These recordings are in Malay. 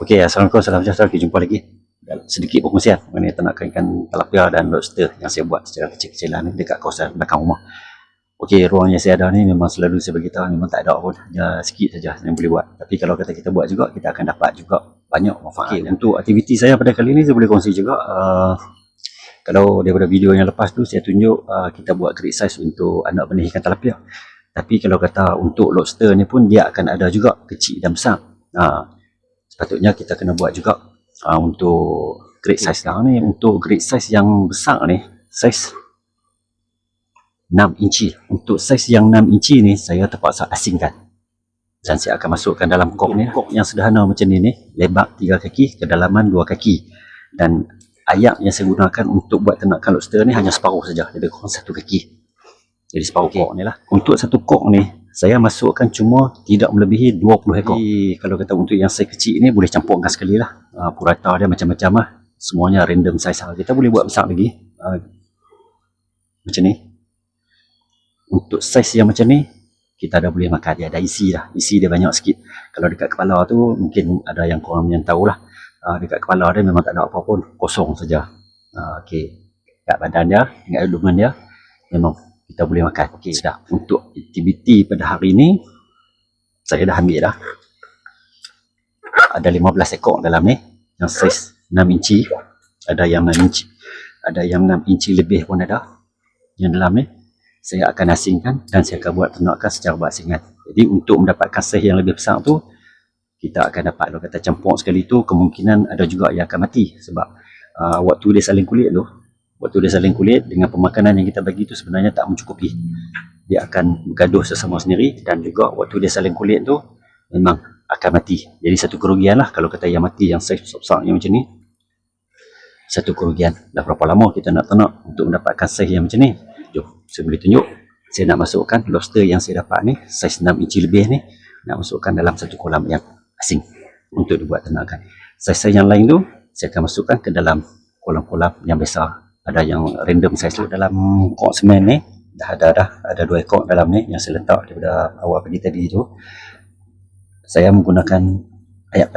Okey, assalamualaikum, salam sejahtera. Kita jumpa lagi sedikit perkongsian mengenai ternakan ikan tilapia dan lobster yang saya buat secara kecil-kecilan ni dekat kawasan belakang rumah. Okey, ruang yang saya ada ni memang selalu saya beritahu memang tak ada pun, hanya sikit saja yang boleh buat. Tapi kalau kata kita buat juga, kita akan dapat juga banyak manfaat. Okay, untuk aktiviti saya pada kali ni saya boleh kongsi juga. Kalau daripada video yang lepas tu saya tunjuk kita buat great size untuk anak benih ikan tilapia. Tapi kalau kata untuk lobster ni pun dia akan ada juga kecil dan besar. Sepatutnya kita kena buat juga untuk great size sekarang ni. Untuk great size yang besar ni, size 6 inci. Untuk size yang 6 inci ni saya terpaksa asingkan. Dan saya akan masukkan dalam kok ni. Kok yang sederhana macam ni, lebar 3 kaki, kedalaman 2 kaki. Dan ayak yang saya gunakan untuk buat ternakan lobster ni hanya separuh saja, lebih kurang 1 kaki. Jadi separuh kok ni lah. Untuk satu kok ni saya masukkan cuma tidak melebihi 20 ekor. Jadi kalau kata untuk yang size kecil ni boleh campurkan sekali lah. Purata dia macam-macam lah. Semuanya random size lah. Kita boleh buat besar lagi. Macam ni. Untuk size yang macam ni kita dah boleh makan. Dia ada isi lah. Isi dia banyak sikit. Kalau dekat kepala tu mungkin ada yang korang yang tahu lah. Dekat kepala dia memang tak ada apa pun. Kosong saja. Okey. Dekat badan dia, dengan elemen dia memang kita boleh makan. Okey, sudah. Untuk aktiviti pada hari ni saya dah ambil dah. Ada 15 ekor dalam ni yang saiz 6 inci. Ada yang 6 inci. Ada yang 6 inci lebih pun ada. Yang dalam ni saya akan asingkan dan saya akan buat ternakan secara berasingan. Jadi untuk mendapatkan saiz yang lebih besar tu kita akan dapat, kalau kata campur sekali tu kemungkinan ada juga yang akan mati sebab waktu dia saling kulit tu, waktu dia saling kulit dengan pemakanan yang kita bagi tu sebenarnya tak mencukupi. Dia akan bergaduh sesama sendiri dan juga waktu dia saling kulit tu memang akan mati. Jadi satu kerugian lah kalau kata yang mati yang saiz besar yang macam ni. Satu kerugian. Dah berapa lama kita nak ternak untuk mendapatkan saiz yang macam ni. Jom, saya boleh tunjuk. Saya nak masukkan lobster yang saya dapat ni, saiz 6 inci lebih ni, nak masukkan dalam satu kolam yang asing untuk dibuat ternakan. Saiz yang lain tu saya akan masukkan ke dalam kolam-kolam yang besar. Ada yang random size tu dalam kok semen ni dah ada 2 ekor dalam ni yang saya letak daripada awal pagi tadi tu. Saya menggunakan ayak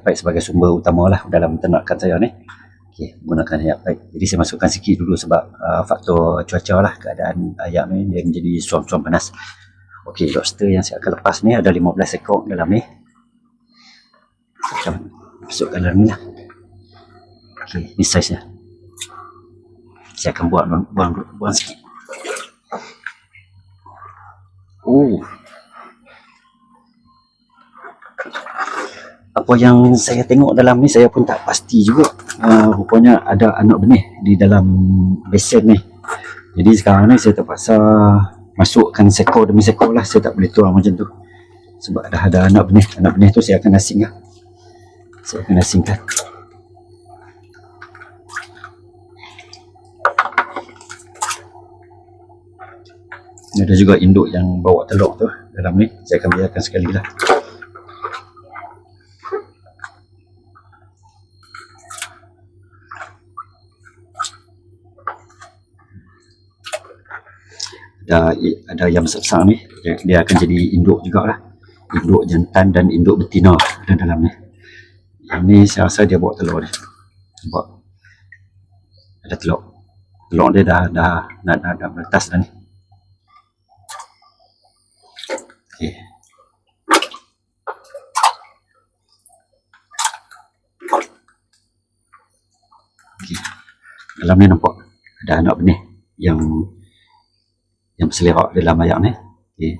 paip sebagai sumber utama lah dalam ternakan saya ni. Okey, menggunakan ayak paip. Jadi saya masukkan sikit dulu sebab faktor cuaca lah, keadaan ayak ni dia menjadi suam-suam panas. Okey, lobster yang saya akan lepas ni ada 15 ekor dalam ni. Macam masukkan dalam ni lah. Okey, ni saiz nya. Saya akan buang sikit. Apa yang saya tengok dalam ni saya pun tak pasti juga. Rupanya ada anak benih di dalam besen ni. Jadi sekarang ni saya terpaksa masukkan sekor demi sekor lah. Saya tak boleh tuang macam tu sebab dah ada anak benih. Anak benih tu saya akan asing lah. Saya akan asingkan. Ada juga induk yang bawa telur tu dalam ni. Saya akan biarkan sekali lah. Ada yang besar-besar ni, dia akan jadi induk jugalah. Induk jantan dan induk betina ada dalam ni. Yang ni saya rasa dia bawa telur ni. Nampak? Ada telur. Telur dia dah meretas dah ni. Okey. Okey. Dalam ni nampak ada anak benih yang berselerak dalam ayak ni. Okay.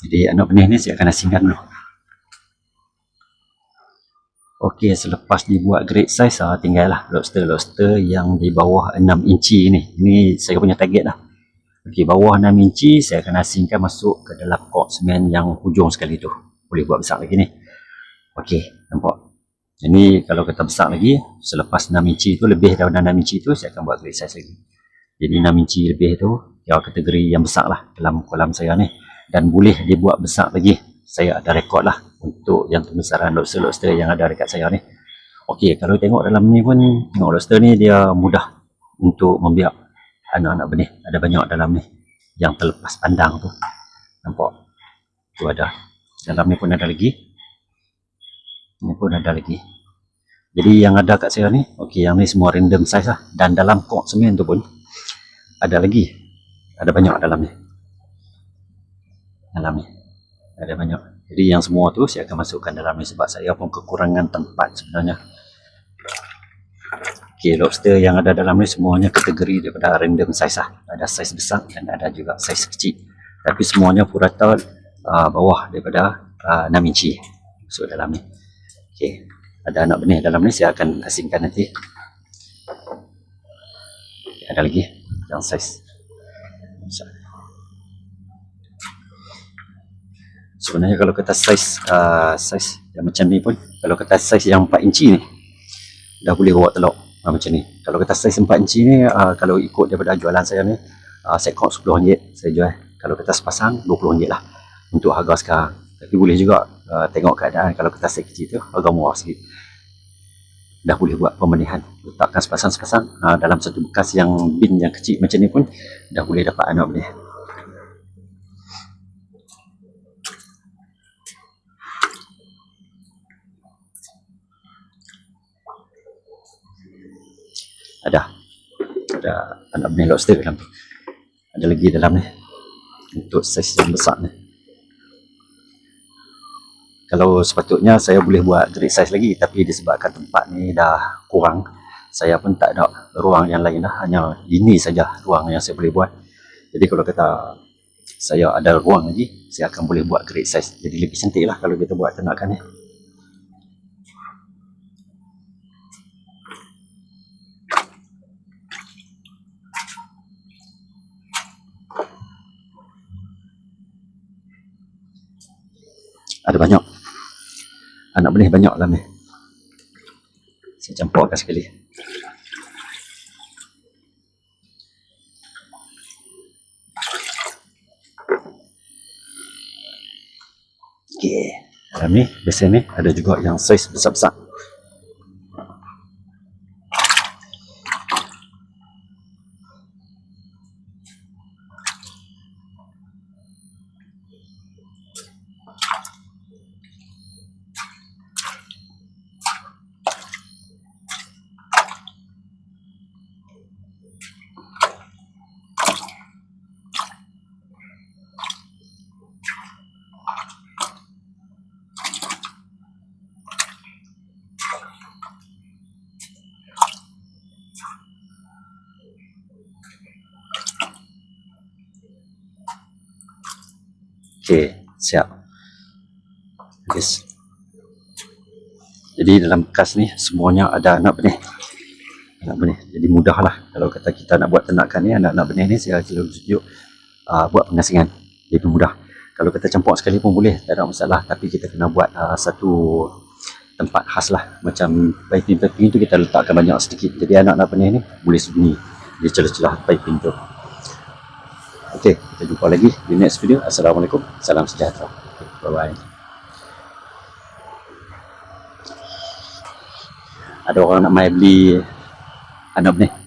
Jadi anak benih ni saya akan asingkan dulu. Okey, selepas dibuat great size tinggallah lobster yang di bawah 6 inci ni. Ini saya punya target lah. Okey, bawah 6 inci saya akan asingkan masuk ke dalam kok semen yang hujung sekali tu. Boleh buat besar lagi ni. Okey, nampak. Ini kalau kata besar lagi, selepas 6 inci tu, lebih daripada 6 inci tu saya akan buat great size lagi. Jadi 6 inci lebih tu ya kategori yang besar lah dalam kolam saya ni. Dan boleh dibuat besar lagi. Saya ada rekod lah untuk yang pembesaran lobster-lobster yang ada dekat saya ni. Okey, kalau tengok dalam ni pun, tengok lobster ni dia mudah untuk membiak anak-anak benih. Ada banyak dalam ni yang terlepas pandang tu. Nampak? Tu ada. Dalam ni pun ada lagi. Ini pun ada lagi. Jadi yang ada kat saya ni, okey, yang ni semua random size lah. Dan dalam kok semen tu pun ada lagi. Ada banyak dalam ni. Dalam ni. Ada banyak. Jadi yang semua tu saya akan masukkan dalam ni sebab saya pun kekurangan tempat sebenarnya. Okey, lobster yang ada dalam ni semuanya kategori daripada random size lah. Ada size besar dan ada juga size kecil. Tapi semuanya purata bawah daripada 6 inci. Masuk dalam ni. Okey, ada anak benih dalam ni, saya akan asingkan nanti. Ada lagi yang size. Sebenarnya kalau kata size yang macam ni pun, kalau kata size yang 4 inci ni dah boleh bawa telur macam ni. Kalau kata size 4 inci ni, kalau ikut daripada jualan saya ni, set kok RM10 saya jual. Kalau kata sepasang RM20 lah untuk harga sekarang. Tapi boleh juga tengok keadaan. Kalau kita size kecil tu harga murah sikit. Dah boleh buat pembenihan, letakkan sepasang-sepasang dalam satu bekas yang bin yang kecil macam ni pun dah boleh dapat anak benih. Ada anak benih lobster dalam tu. Ada lagi dalam ni untuk saiz yang besar ni. Kalau sepatutnya saya boleh buat great size lagi, tapi disebabkan tempat ni dah kurang, saya pun tak ada ruang yang lain dah, hanya ini saja ruang yang saya boleh buat. Jadi kalau kata saya ada ruang lagi, saya akan boleh buat great size. Jadi lebih cantik lah kalau kita buat ternakan ni. Ada banyak anak benih, banyak dalam ni. Saya campurkan sekali. Okey, dalam ni biasa ni ada juga yang saiz besar-besar. Okey, siap. Yes. Jadi dalam bekas ni semuanya ada anak benih. Anak benih. Jadi mudahlah kalau kata kita nak buat ternakan ni, anak-anak benih ni saya tunjuk buat pengasingan. Lebih mudah. Kalau kita campur sekali pun boleh, tak ada masalah, tapi kita kena buat satu tempat khas lah. Macam piping tu kita letakkan banyak sedikit. Jadi anak-anak benih ni boleh sembunyi di celah-celah piping tu. Okey, kita jumpa lagi di next video. Assalamualaikum. Salam sejahtera. Bye-bye. Ada orang nak mai beli anak benih.